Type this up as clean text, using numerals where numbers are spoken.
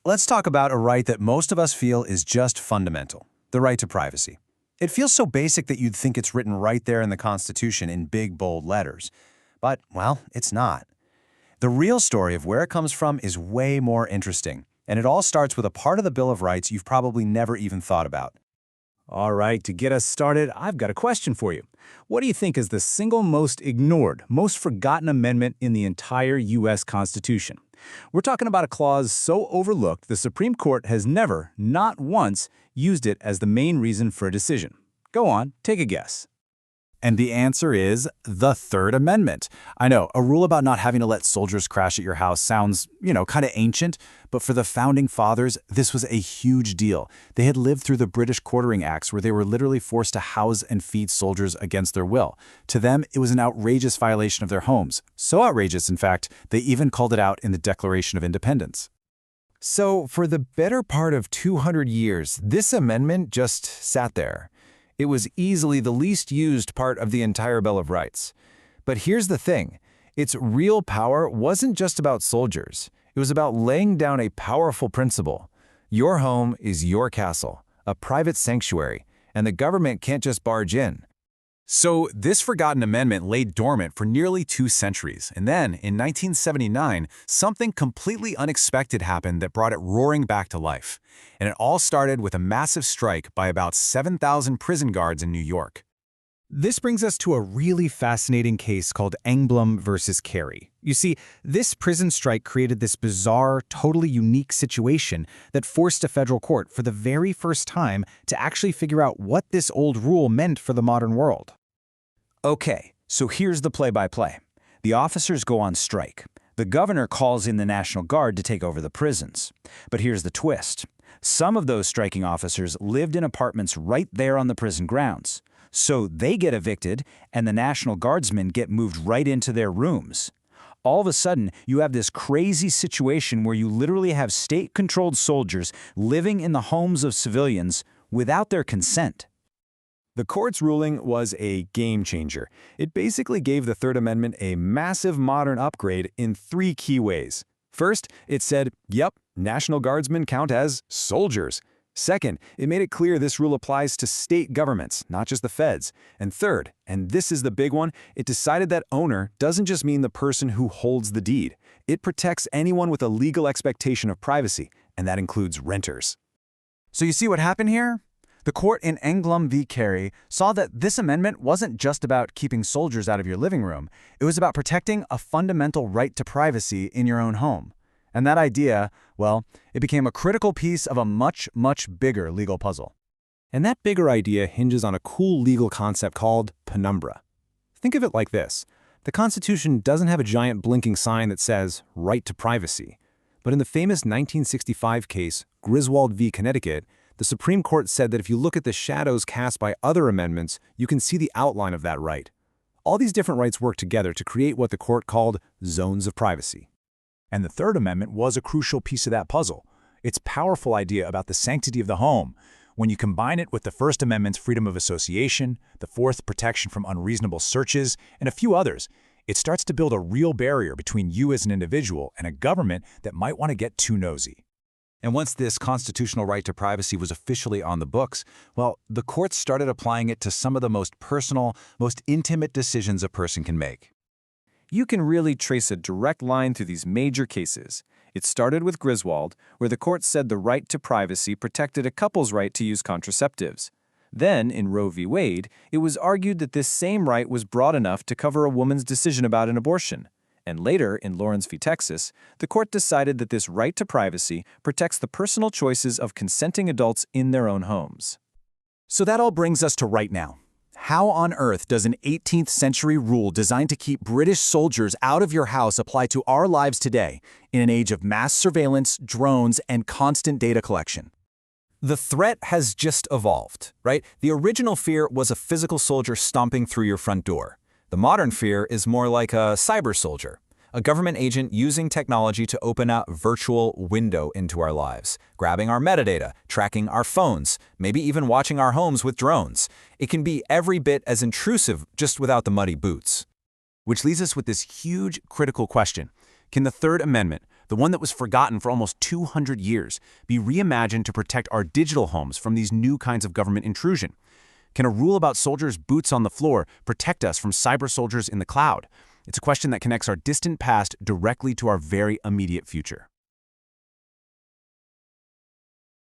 Let's talk about a right that most of us feel is just fundamental, the right to privacy. It feels so basic that you'd think it's written right there in the Constitution in big, bold letters. But, well, it's not. The real story of where it comes from is way more interesting, and it all starts with a part of the Bill of Rights you've probably never even thought about. All right, to get us started, I've got a question for you. What do you think is the single most ignored, most forgotten amendment in the entire U.S. Constitution? We're talking about a clause so overlooked the Supreme Court has never, not once, used it as the main reason for a decision. Go on, take a guess. And the answer is the Third Amendment. I know, a rule about not having to let soldiers crash at your house sounds, kind of ancient, but for the Founding Fathers, this was a huge deal. They had lived through the British Quartering Acts where they were literally forced to house and feed soldiers against their will. To them, it was an outrageous violation of their homes. So outrageous, in fact, they even called it out in the Declaration of Independence. So, for the better part of 200 years, this amendment just sat there. It was easily the least used part of the entire Bill of Rights. But here's the thing. Its real power wasn't just about soldiers. It was about laying down a powerful principle. Your home is your castle, a private sanctuary, and the government can't just barge in. So this forgotten amendment lay dormant for nearly 2 centuries, and then, in 1979, something completely unexpected happened that brought it roaring back to life. And it all started with a massive strike by about 7,000 prison guards in New York. This brings us to a really fascinating case called Engblom versus Carey. You see, this prison strike created this bizarre, totally unique situation that forced a federal court for the very first time to actually figure out what this old rule meant for the modern world. Okay, so here's the play-by-play. The officers go on strike. The governor calls in the National Guard to take over the prisons. But here's the twist. Some of those striking officers lived in apartments right there on the prison grounds. So they get evicted, and the National Guardsmen get moved right into their rooms. All of a sudden, you have this crazy situation where you literally have state-controlled soldiers living in the homes of civilians without their consent. The court's ruling was a game changer. It basically gave the Third Amendment a massive modern upgrade in 3 key ways. First, it said, yep, National Guardsmen count as soldiers. Second, it made it clear this rule applies to state governments, not just the feds. And third, and this is the big one, it decided that owner doesn't just mean the person who holds the deed. It protects anyone with a legal expectation of privacy, and that includes renters. So you see what happened here? The court in Engblom v. Carey saw that this amendment wasn't just about keeping soldiers out of your living room. It was about protecting a fundamental right to privacy in your own home. And that idea, well, it became a critical piece of a much, much bigger legal puzzle. And that bigger idea hinges on a cool legal concept called penumbra. Think of it like this. The Constitution doesn't have a giant blinking sign that says, right to privacy. But in the famous 1965 case, Griswold v. Connecticut, the Supreme Court said that if you look at the shadows cast by other amendments, you can see the outline of that right. All these different rights work together to create what the court called zones of privacy. And the Third Amendment was a crucial piece of that puzzle. Its powerful idea about the sanctity of the home, when you combine it with the First Amendment's freedom of association, the Fourth protection from unreasonable searches, and a few others, it starts to build a real barrier between you as an individual and a government that might want to get too nosy. And once this constitutional right to privacy was officially on the books, well, the courts started applying it to some of the most personal, most intimate decisions a person can make. You can really trace a direct line through these major cases. It started with Griswold, where the court said the right to privacy protected a couple's right to use contraceptives. Then, in Roe v. Wade, it was argued that this same right was broad enough to cover a woman's decision about an abortion. And later, in Lawrence v. Texas, the court decided that this right to privacy protects the personal choices of consenting adults in their own homes. So that all brings us to right now. How on earth does an 18th century rule designed to keep British soldiers out of your house apply to our lives today in an age of mass surveillance, drones, and constant data collection? The threat has just evolved, right? The original fear was a physical soldier stomping through your front door. The modern fear is more like a cyber soldier, a government agent using technology to open a virtual window into our lives, grabbing our metadata, tracking our phones, maybe even watching our homes with drones. It can be every bit as intrusive, just without the muddy boots. Which leaves us with this huge, critical question. Can the Third Amendment, the one that was forgotten for almost 200 years, be reimagined to protect our digital homes from these new kinds of government intrusion? Can a rule about soldiers' boots on the floor protect us from cyber soldiers in the cloud? It's a question that connects our distant past directly to our very immediate future.